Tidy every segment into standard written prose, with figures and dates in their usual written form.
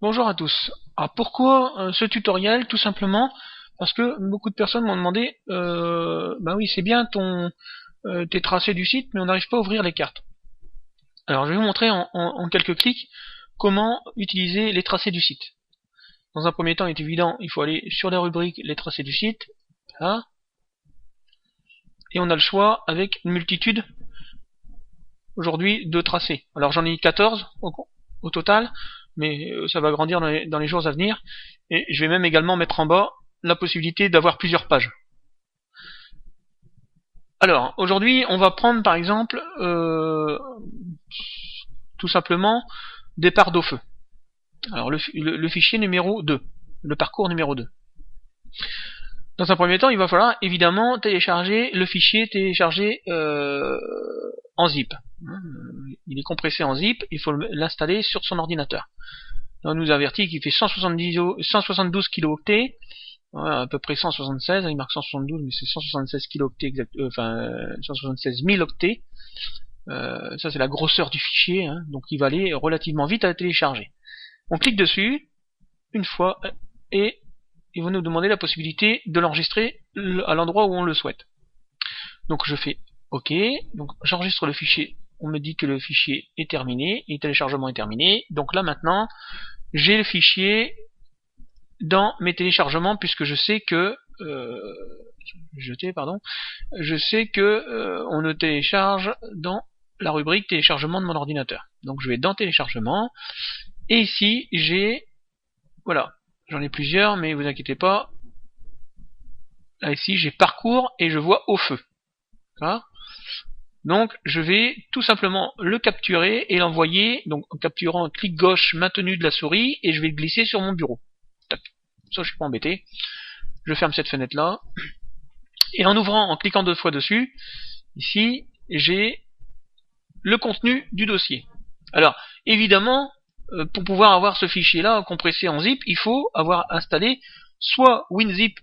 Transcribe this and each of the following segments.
Bonjour à tous. Alors pourquoi ce tutoriel? Tout simplement parce que beaucoup de personnes m'ont demandé bah oui, c'est bien tes tracés du site, mais on n'arrive pas à ouvrir les cartes. Alors je vais vous montrer en quelques clics comment utiliser les tracés du site. Dans un premier temps, il est évident, il faut aller sur la rubrique les tracés du site, là, et on a le choix avec une multitude aujourd'hui de tracés. Alors j'en ai 14 au total, mais ça va grandir dans les jours à venir, et je vais même également mettre en bas la possibilité d'avoir plusieurs pages. Alors aujourd'hui on va prendre par exemple tout simplement départ d'au feu. Alors le fichier numéro 2, le parcours numéro 2. Dans un premier temps, il va falloir évidemment télécharger le fichier en zip. Il est compressé en zip, il faut l'installer sur son ordinateur. On nous avertit qu'il fait 172 kilooctets, à peu près 176, il marque 172, mais c'est 176 kilooctets, 176 000 octets. Ça c'est la grosseur du fichier, donc il va aller relativement vite à télécharger. On clique dessus une fois et il va nous demander la possibilité de l'enregistrer à l'endroit où on le souhaite. Donc je fais OK, donc j'enregistre le fichier, on me dit que le fichier est terminé, et le téléchargement est terminé, donc là maintenant j'ai le fichier dans mes téléchargements puisque je sais que on le télécharge dans la rubrique téléchargement de mon ordinateur. Donc je vais dans téléchargement et ici j'ai, voilà, j'en ai plusieurs mais vous inquiétez pas, là ici j'ai parcours et je vois au feu. Voilà. Donc je vais tout simplement le capturer et l'envoyer, donc en capturant clic gauche maintenu de la souris, et je vais le glisser sur mon bureau. Tac. Ça je suis pas embêté. Je ferme cette fenêtre là. Et en ouvrant, en cliquant 2 fois dessus, ici j'ai le contenu du dossier. Alors évidemment, pour pouvoir avoir ce fichier là compressé en zip, il faut avoir installé soit WinZip,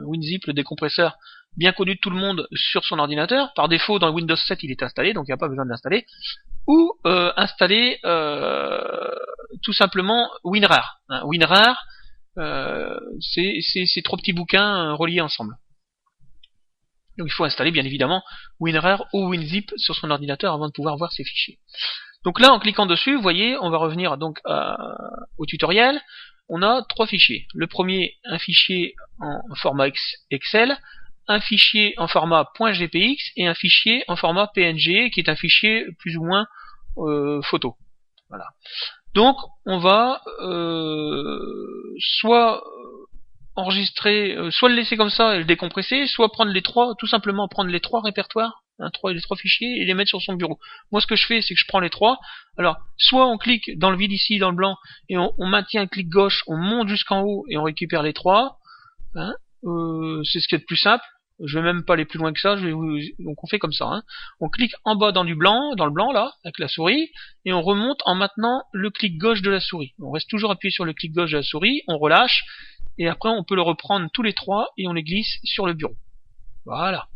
WinZip, le décompresseur bien connu de tout le monde sur son ordinateur. Par défaut dans Windows 7 il est installé, donc il n'y a pas besoin de l'installer, ou installer tout simplement WinRAR. WinRAR, c'est ces 3 petits bouquins reliés ensemble. Donc il faut installer bien évidemment WinRAR ou WinZip sur son ordinateur avant de pouvoir voir ces fichiers. Donc là en cliquant dessus, vous voyez, on va revenir donc au tutoriel. On a 3 fichiers. Le premier, un fichier en format Excel, un fichier en format .gpx et un fichier en format PNG qui est un fichier plus ou moins photo. Voilà. Donc on va soit enregistrer, soit le laisser comme ça et le décompresser, soit prendre les trois, tout simplement prendre les 3 répertoires, les 3 fichiers et les mettre sur son bureau. Moi ce que je fais c'est que je prends les 3. Alors soit on clique dans le vide ici, dans le blanc, et on maintient un clic gauche, on monte jusqu'en haut et on récupère les 3. C'est ce qui est le plus simple. Je vais même pas aller plus loin que ça. Donc on fait comme ça. On clique en bas dans le blanc là, avec la souris, et on remonte en maintenant le clic gauche de la souris. On reste toujours appuyé sur le clic gauche de la souris, on relâche, et après on peut le reprendre tous les 3 et on les glisse sur le bureau. Voilà.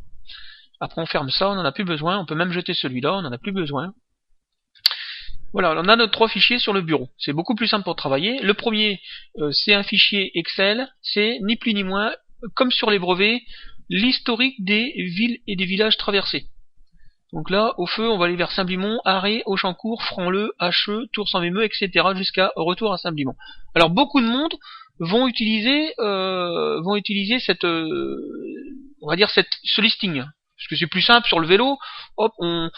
Après on ferme ça, on n'en a plus besoin. On peut même jeter celui-là, on n'en a plus besoin. Voilà, on a nos 3 fichiers sur le bureau. C'est beaucoup plus simple pour travailler. Le premier, c'est un fichier Excel. C'est ni plus ni moins, comme sur les brevets, l'historique des villes et des villages traversés. Donc là, au feu, on va aller vers Saint-Blimont, Arré, Auchancourt, Franleux, Hacheux, Tours-en-Vimeux, etc. jusqu'à retour à Saint-Blimont. Alors beaucoup de monde vont utiliser cette, on va dire ce listing, parce que c'est plus simple sur le vélo. Hop, on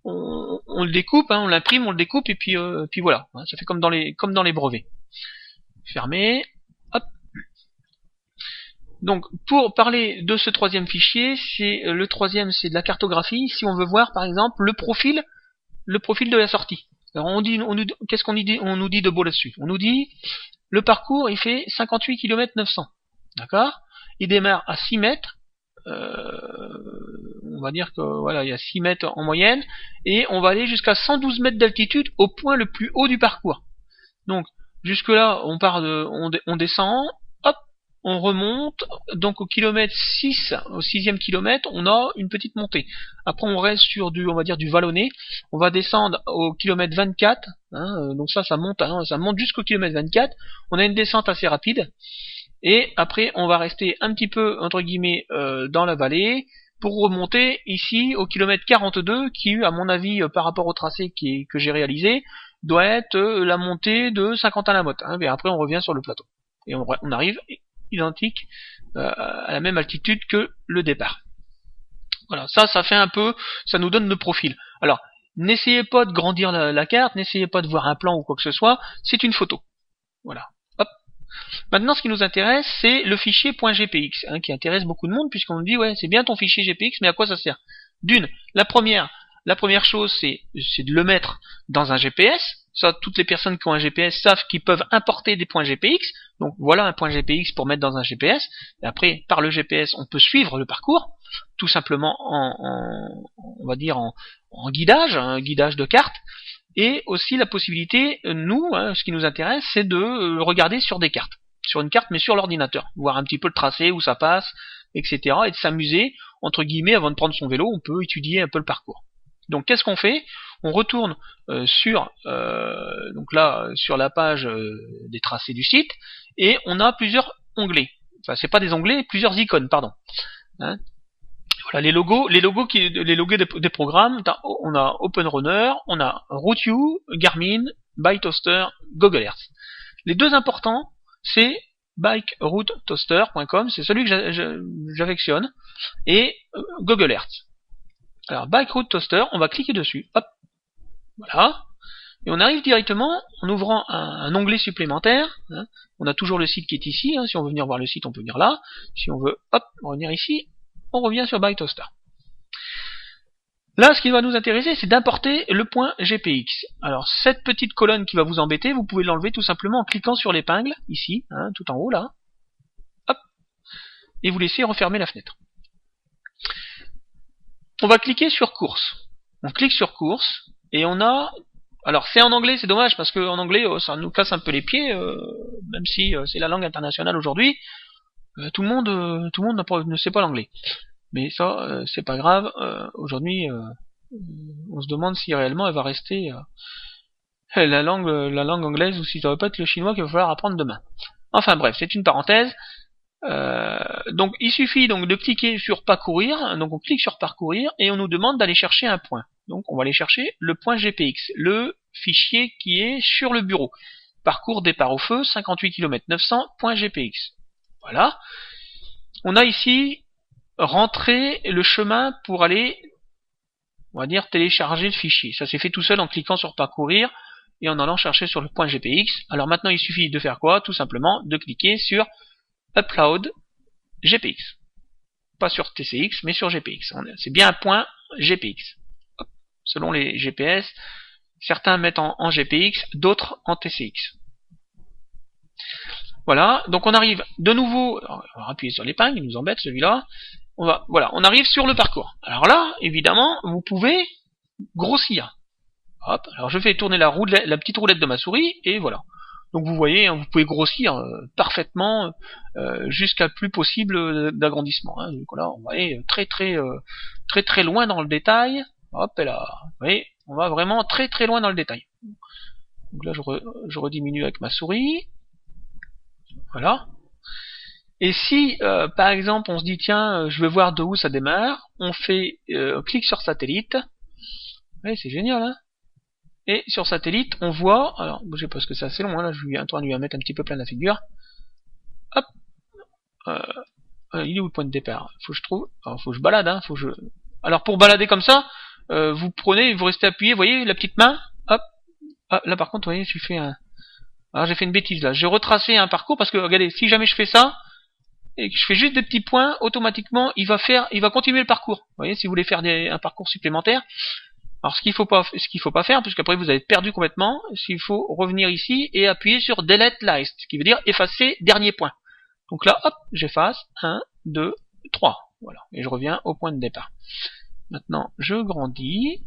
le découpe, on l'imprime, on le découpe et puis voilà. Ça fait comme dans les brevets. Fermé. Hop. Donc pour parler de ce troisième fichier, le troisième c'est de la cartographie. Si on veut voir par exemple le profil de la sortie. Alors qu'est-ce qu'on nous dit de beau là-dessus? On nous dit le parcours il fait 58 km 900. D'accord? Il démarre à 6 mètres. On va dire que voilà, il y a 6 mètres en moyenne, et on va aller jusqu'à 112 mètres d'altitude au point le plus haut du parcours. Donc jusque là on descend, hop, on remonte, donc au kilomètre 6, au 6e kilomètre, on a une petite montée. Après, on reste sur on va dire du vallonné. On va descendre au kilomètre 24, donc ça monte jusqu'au kilomètre 24. On a une descente assez rapide. Et après, on va rester un petit peu, entre guillemets, dans la vallée, pour remonter ici au kilomètre 42, qui, à mon avis, par rapport au tracé que j'ai réalisé, doit être la montée de Saint-Quentin-la-Motte. Et après, on revient sur le plateau. Et on arrive identique à la même altitude que le départ. Voilà, ça fait un peu, ça nous donne le profil. Alors, n'essayez pas de grandir la carte, n'essayez pas de voir un plan ou quoi que ce soit, c'est une photo. Voilà. Hop. Maintenant, ce qui nous intéresse, c'est le fichier .gpx, qui intéresse beaucoup de monde, puisqu'on nous dit, ouais, c'est bien ton fichier GPX, mais à quoi ça sert? D'une, la première chose, c'est de le mettre dans un GPS. Ça, toutes les personnes qui ont un GPS savent qu'ils peuvent importer des points GPX. Donc voilà un point GPX pour mettre dans un GPS. Et après, par le GPS, on peut suivre le parcours, tout simplement on va dire en guidage, un guidage de carte. Et aussi la possibilité, ce qui nous intéresse, c'est de regarder sur des cartes. Sur une carte, mais sur l'ordinateur. Voir un petit peu le tracé, où ça passe, etc. Et de s'amuser, entre guillemets, avant de prendre son vélo, on peut étudier un peu le parcours. Donc qu'est-ce qu'on fait? On retourne sur la page des tracés du site, et on a plusieurs onglets. Enfin, c'est pas des onglets, plusieurs icônes, pardon. Voilà, les logos des programmes, on a OpenRunner, on a RouteU, Garmin, BikeToaster, Google Earth. Les deux importants, c'est bikeroutetoaster.com, c'est celui que j'affectionne, et Google Earth. Alors, BikeRouteToaster, on va cliquer dessus, hop, voilà, et on arrive directement en ouvrant un onglet supplémentaire. On a toujours le site qui est ici, si on veut venir voir le site, on peut venir là. Si on veut, hop, revenir ici, on revient sur BikeToaster. Là, ce qui va nous intéresser, c'est d'importer le point GPX. Alors, cette petite colonne qui va vous embêter, vous pouvez l'enlever tout simplement en cliquant sur l'épingle, ici, tout en haut, là. Hop. Et vous laissez refermer la fenêtre. On va cliquer sur course. On clique sur course, et on a... Alors, c'est en anglais, c'est dommage, parce qu'en anglais, ça nous casse un peu les pieds, même si c'est la langue internationale aujourd'hui. Tout le monde ne sait pas l'anglais. Mais ça, c'est pas grave. Aujourd'hui, on se demande si réellement elle va rester la langue anglaise, ou si ça va pas être le chinois qu'il va falloir apprendre demain. Enfin bref, c'est une parenthèse. Donc il suffit donc de cliquer sur parcourir. Donc on clique sur parcourir et on nous demande d'aller chercher un point. Donc on va aller chercher le point GPX, le fichier qui est sur le bureau. Parcours départ au feu, 58 km 900.gpx. Voilà. On a ici rentrer le chemin pour aller, on va dire, télécharger le fichier. Ça s'est fait tout seul en cliquant sur parcourir et en allant chercher sur le point GPX. Alors maintenant, il suffit de faire quoi? Tout simplement de cliquer sur Upload GPX. Pas sur TCX, mais sur GPX. C'est bien un point GPX. Hop. Selon les GPS, certains mettent en GPX, d'autres en TCX. Voilà, donc on arrive de nouveau, alors, on va appuyer sur l'épingle, il nous embête celui-là. On arrive sur le parcours. Alors là, évidemment, vous pouvez grossir. Hop, alors je fais tourner la petite roulette de ma souris, et voilà. Donc vous voyez, vous pouvez grossir parfaitement jusqu'à plus possible d'agrandissement. Donc là, on va aller très loin dans le détail. Hop, et là, vous voyez, on va vraiment très loin dans le détail. Donc là, je rediminue avec ma souris. Voilà. Et si, par exemple, on se dit, tiens, je veux voir de où ça démarre, on fait clic sur satellite. Ouais, c'est génial, hein. Et sur satellite, on voit, alors, bougez pas parce que c'est assez long, là, je vais lui mettre un petit peu plein la figure. Hop. Il est où le point de départ? Faut que je trouve, alors, faut que je balade, Alors, pour balader comme ça, vous prenez, vous restez appuyé, vous voyez, la petite main, hop. Ah, là, par contre, vous voyez, j'ai fait une bêtise, là. J'ai retracé un parcours, parce que, regardez, si jamais je fais ça, et que je fais juste des petits points, automatiquement, il va continuer le parcours. Vous voyez, si vous voulez faire un parcours supplémentaire. Alors, ce qu'il faut pas faire, puisqu'après vous avez perdu complètement, il faut revenir ici et appuyer sur Delete List, ce qui veut dire effacer dernier point. Donc là, hop, j'efface 1, 2, 3. Voilà. Et je reviens au point de départ. Maintenant, je grandis.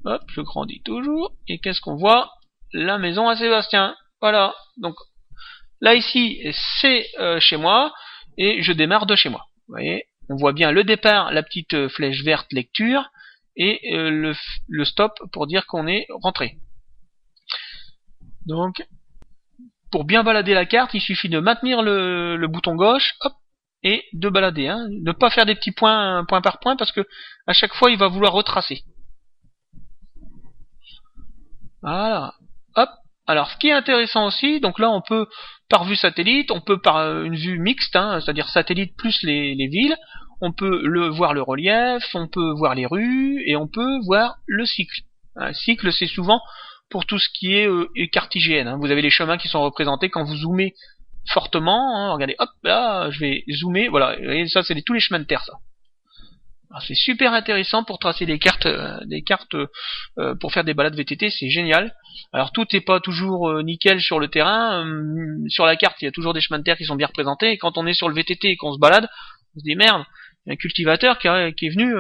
Hop, je grandis toujours. Et qu'est-ce qu'on voit? La maison à Sébastien. Voilà. Donc, Là ici, c'est chez moi, et je démarre de chez moi. Vous voyez, on voit bien le départ, la petite flèche verte lecture, et le stop pour dire qu'on est rentré. Donc, pour bien balader la carte, il suffit de maintenir le bouton gauche, hop, et de balader. Hein. Ne pas faire des petits points, point par point, parce que à chaque fois, il va vouloir retracer. Voilà. Hop. Alors, ce qui est intéressant aussi, donc là, on peut, par vue satellite, on peut par une vue mixte, hein, c'est-à-dire satellite plus les villes, on peut voir le relief, on peut voir les rues, et on peut voir le cycle. Un cycle, c'est souvent pour tout ce qui est carte IGN. Hein. Vous avez les chemins qui sont représentés quand vous zoomez fortement. Hein. Regardez, hop, là, je vais zoomer. Voilà, vous voyez, ça, c'est tous les chemins de terre, ça. C'est super intéressant pour tracer des cartes pour faire des balades VTT, c'est génial. Alors tout n'est pas toujours nickel sur le terrain. Sur la carte, il y a toujours des chemins de terre qui sont bien représentés. Et quand on est sur le VTT et qu'on se balade, on se dit merde, il y a un cultivateur qui est venu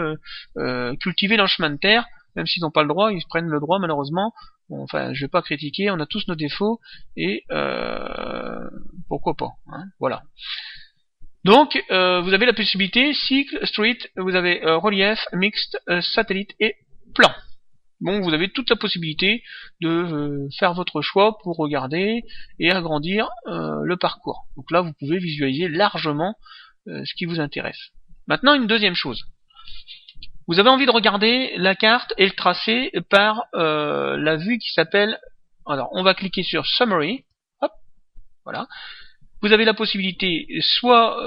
cultiver dans le chemin de terre. Même s'ils n'ont pas le droit, ils se prennent le droit malheureusement. Bon, enfin, je vais pas critiquer, on a tous nos défauts et pourquoi pas. Hein, voilà. Donc, vous avez la possibilité cycle, street, vous avez relief, mixte, satellite et plan. Bon, vous avez toute la possibilité de faire votre choix pour regarder et agrandir le parcours. Donc là, vous pouvez visualiser largement ce qui vous intéresse. Maintenant, une deuxième chose. Vous avez envie de regarder la carte et le tracé par la vue qui s'appelle... Alors, on va cliquer sur Summary. Hop, voilà. Vous avez la possibilité soit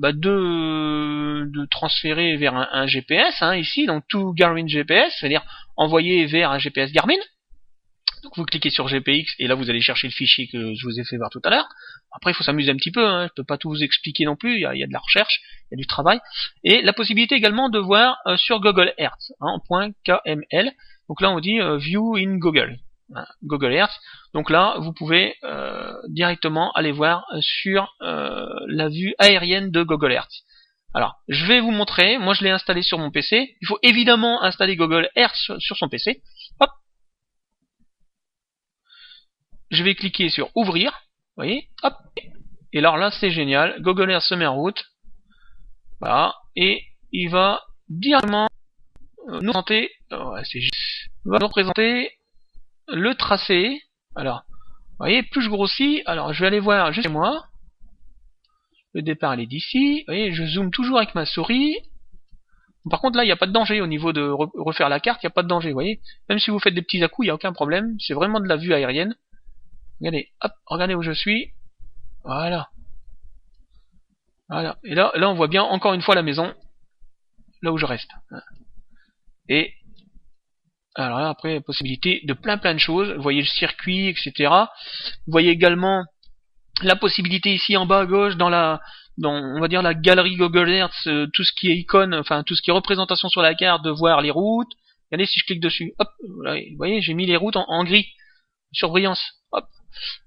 de transférer vers un GPS, hein, ici, donc to Garmin GPS, c'est-à-dire envoyer vers un GPS Garmin. Donc vous cliquez sur GPX et là vous allez chercher le fichier que je vous ai fait voir tout à l'heure. Après il faut s'amuser un petit peu, hein, je peux pas tout vous expliquer non plus, il y a de la recherche, il y a du travail. Et la possibilité également de voir sur Google Earth, hein, en .kml. Donc là on dit View in Google. Google Earth. Donc là, vous pouvez directement aller voir sur la vue aérienne de Google Earth. Alors, je vais vous montrer. Moi, je l'ai installé sur mon PC. Il faut évidemment installer Google Earth sur son PC. Hop. Je vais cliquer sur Ouvrir. Vous voyez, hop. Et alors là, c'est génial. Google Earth se met en route. Voilà. Et il va directement nous présenter. Va nous présenter le tracé. Alors, vous voyez, plus je grossis, alors je vais aller voir juste chez moi. Le départ, il est d'ici. Vous voyez, je zoome toujours avec ma souris. Par contre, là, il n'y a pas de danger au niveau de refaire la carte, il n'y a pas de danger, vous voyez. Même si vous faites des petits à-coups, il n'y a aucun problème. C'est vraiment de la vue aérienne. Regardez, hop, regardez où je suis. Voilà. Voilà. Et là, on voit bien encore une fois la maison. Là où je reste. Et alors là, après, possibilité de plein de choses. Vous voyez le circuit, etc. Vous voyez également la possibilité ici en bas à gauche, dans on va dire la galerie Google Earth, tout ce qui est icône, enfin tout ce qui est représentation sur la carte, de voir les routes. Regardez si je clique dessus. Hop, là, vous voyez, j'ai mis les routes en gris, surbrillance. Hop.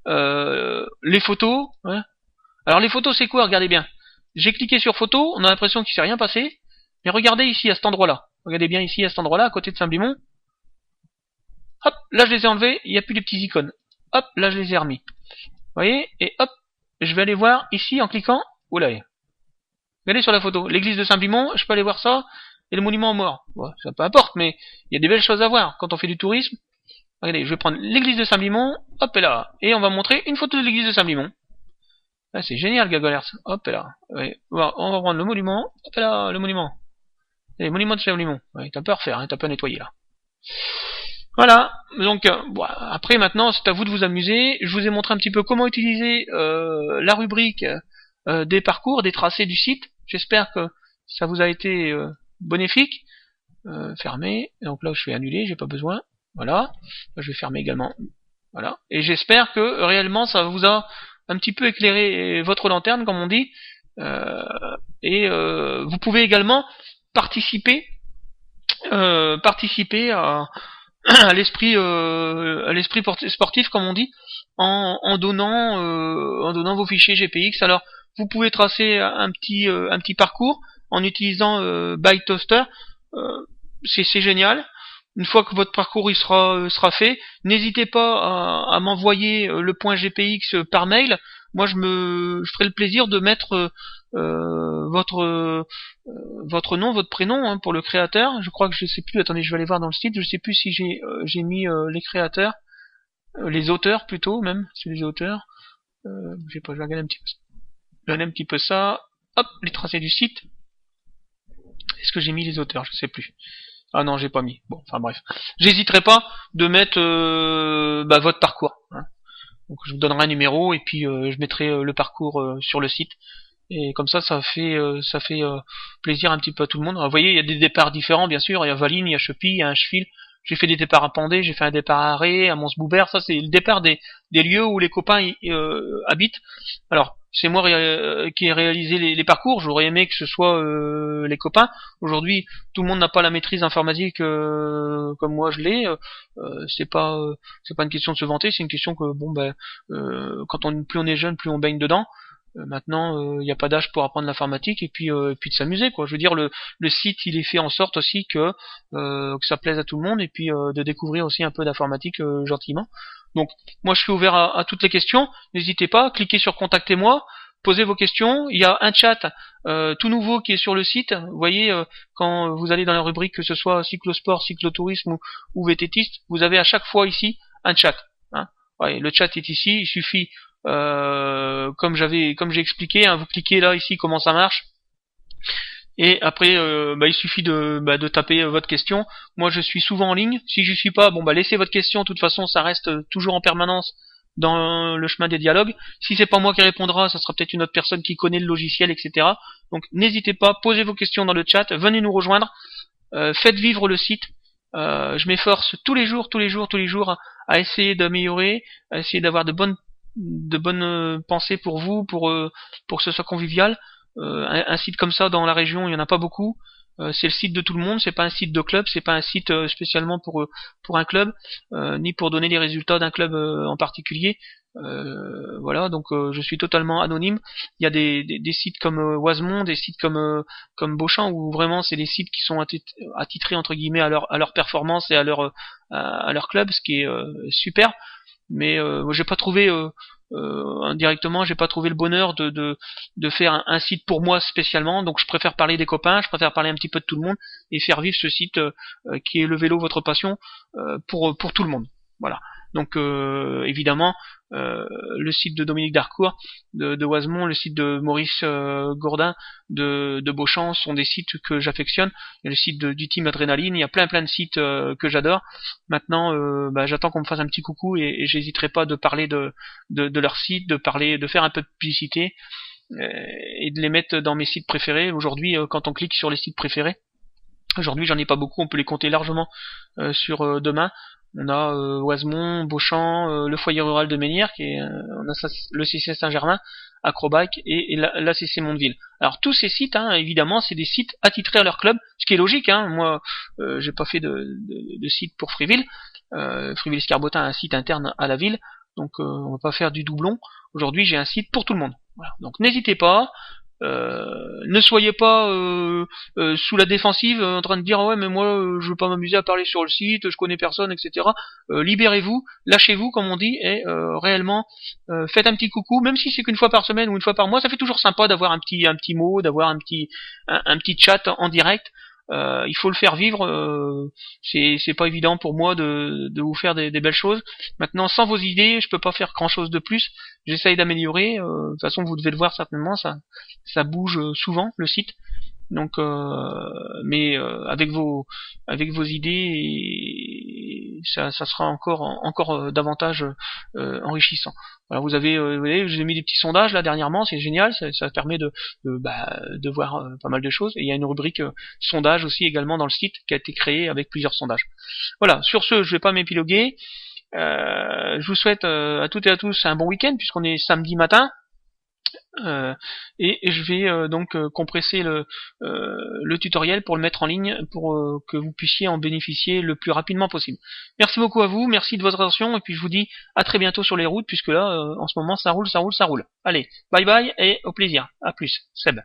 Les photos. Ouais. Alors les photos, c'est quoi? Regardez bien. J'ai cliqué sur photo, on a l'impression qu'il s'est rien passé. Mais regardez ici, à cet endroit-là. Regardez bien ici, à cet endroit-là, à côté de Saint-Blimont. Hop, là je les ai enlevés, il n'y a plus les petits icônes. Hop, là je les ai remis. Vous voyez, et hop, je vais aller voir ici en cliquant. Oula, regardez sur la photo, l'église de Saint-Blimont, je peux aller voir ça, et le monument aux morts. Bon, ça peu importe, mais il y a des belles choses à voir quand on fait du tourisme. Regardez, je vais prendre l'église de Saint-Blimont, hop et là, et on va montrer une photo de l'église de Saint-Blimont. Là, c'est génial, Google Earth. Hop et là. Ouais, on va prendre le monument, hop et là, le monument. Et le monument de Saint-Blimont. Ouais, t'as pas à refaire, hein, t'as pas à nettoyer là. Voilà, donc bon, après maintenant c'est à vous de vous amuser. Je vous ai montré un petit peu comment utiliser la rubrique des parcours, des tracés du site. J'espère que ça vous a été bénéfique. Fermer, donc là je vais annuler, j'ai pas besoin. Voilà, là, je vais fermer également. Voilà, et j'espère que réellement ça vous a un petit peu éclairé votre lanterne comme on dit. Et vous pouvez également participer à l'esprit sportif comme on dit en donnant vos fichiers GPX. Alors vous pouvez tracer un petit parcours en utilisant ByteToaster. C'est génial. une fois que votre parcours il sera fait, n'hésitez pas à m'envoyer le point GPX par mail. Moi, je ferai le plaisir de mettre votre nom, votre prénom hein, pour le créateur. Je crois que je sais plus. Attendez, je vais aller voir dans le site. Je sais plus si j'ai mis les créateurs, les auteurs plutôt même. C'est les auteurs. Je vais regarder un petit peu ça. Hop, les tracés du site. Est-ce que j'ai mis les auteurs? Je sais plus. Ah non, j'ai pas mis. Bon, enfin bref. J'hésiterai pas de mettre votre parcours. Hein. Donc je vous donnerai un numéro et puis je mettrai le parcours sur le site. Et comme ça fait plaisir un petit peu à tout le monde. Alors, vous voyez, il y a des départs différents, bien sûr. Il y a Valine, il y a Chepy, il y a un Cheville. J'ai fait des départs à Pendé, j'ai fait un départ à Arré, à Mons-Boubert. Ça, c'est le départ des lieux où les copains habitent. Alors, c'est moi qui ai réalisé les parcours. J'aurais aimé que ce soit les copains. Aujourd'hui, tout le monde n'a pas la maîtrise informatique comme moi je l'ai. C'est pas une question de se vanter, c'est une question que plus on est jeune, plus on baigne dedans. Maintenant, il n'y a pas d'âge pour apprendre l'informatique et puis de s'amuser quoi. Je veux dire, le site il est fait en sorte aussi que ça plaise à tout le monde et puis de découvrir aussi un peu d'informatique gentiment. Donc moi je suis ouvert à toutes les questions. N'hésitez pas, cliquez sur contactez-moi, posez vos questions. Il y a un chat tout nouveau qui est sur le site. Vous voyez, quand vous allez dans la rubrique que ce soit cyclosport, cyclotourisme ou VTTiste, vous avez à chaque fois ici un chat. Hein. Ouais, le chat est ici. Il suffit comme j'ai expliqué, hein, vous cliquez là ici comment ça marche et après il suffit de taper votre question. Moi je suis souvent en ligne, si je suis pas laissez votre question, de toute façon ça reste toujours en permanence dans le chemin des dialogues. Si c'est pas moi qui répondra, ça sera peut-être une autre personne qui connaît le logiciel, etc. Donc n'hésitez pas, posez vos questions dans le chat, venez nous rejoindre, faites vivre le site. Je m'efforce tous les jours à essayer d'améliorer, à essayer d'avoir de bonnes pensées pour vous, pour que ce soit convivial. Un site comme ça dans la région, il y en a pas beaucoup. C'est le site de tout le monde, c'est pas un site de club, c'est pas un site spécialement pour un club, ni pour donner les résultats d'un club en particulier. Voilà, donc je suis totalement anonyme. Il y a des sites comme Oisemont, des sites comme Beauchamp où vraiment c'est des sites qui sont attitrés entre guillemets à leur performance et à leur club, ce qui est super. Mais j'ai pas trouvé indirectement, j'ai pas trouvé le bonheur de faire un site pour moi spécialement, donc je préfère parler des copains, je préfère parler un petit peu de tout le monde et faire vivre ce site qui est le vélo votre passion pour tout le monde. Voilà. Donc évidemment le site de Dominique Darcourt de Oisemont, le site de Maurice Gourdin de Beauchamp sont des sites que j'affectionne. Il y a le site du team Adrénaline, il y a plein de sites que j'adore. Maintenant j'attends qu'on me fasse un petit coucou et j'hésiterai pas de parler de leur site, de faire un peu de publicité et de les mettre dans mes sites préférés. Aujourd'hui quand on clique sur les sites préférés, aujourd'hui j'en ai pas beaucoup, on peut les compter largement sur demain. On a Oisemont, Beauchamp, le foyer rural de Ménières, on a le CC Saint-Germain, Acrobac et l'ACC Mondeville. Alors tous ces sites, hein, évidemment, c'est des sites attitrés à leur club, ce qui est logique. Hein. Moi, j'ai pas fait de site pour Friville. Friville Escarbotin a un site interne à la ville, donc on va pas faire du doublon. Aujourd'hui, j'ai un site pour tout le monde. Voilà. Donc n'hésitez pas. Ne soyez pas sous la défensive en train de dire ouais mais moi je veux pas m'amuser à parler sur le site, je connais personne, etc. Libérez-vous, lâchez-vous comme on dit et réellement faites un petit coucou, même si c'est qu'une fois par semaine ou une fois par mois, ça fait toujours sympa d'avoir un petit mot, d'avoir un petit chat en direct. Il faut le faire vivre. C'est pas évident pour moi de vous faire des belles choses. Maintenant, sans vos idées, je peux pas faire grand chose de plus. J'essaye d'améliorer. De toute façon, vous devez le voir certainement. Ça bouge souvent le site. Donc, mais avec vos idées, ça sera encore davantage enrichissant. Voilà, vous voyez, je vous ai mis des petits sondages là dernièrement, c'est génial, ça permet de voir pas mal de choses. Et il y a une rubrique sondage aussi également dans le site qui a été créée avec plusieurs sondages. Voilà, sur ce, je vais pas m'épiloguer. Je vous souhaite à toutes et à tous un bon week-end puisqu'on est samedi matin. Et je vais donc compresser le tutoriel pour le mettre en ligne pour que vous puissiez en bénéficier le plus rapidement possible. Merci beaucoup à vous, merci de votre attention et puis je vous dis à très bientôt sur les routes puisque là en ce moment ça roule. Allez, bye bye et au plaisir. À plus, Seb.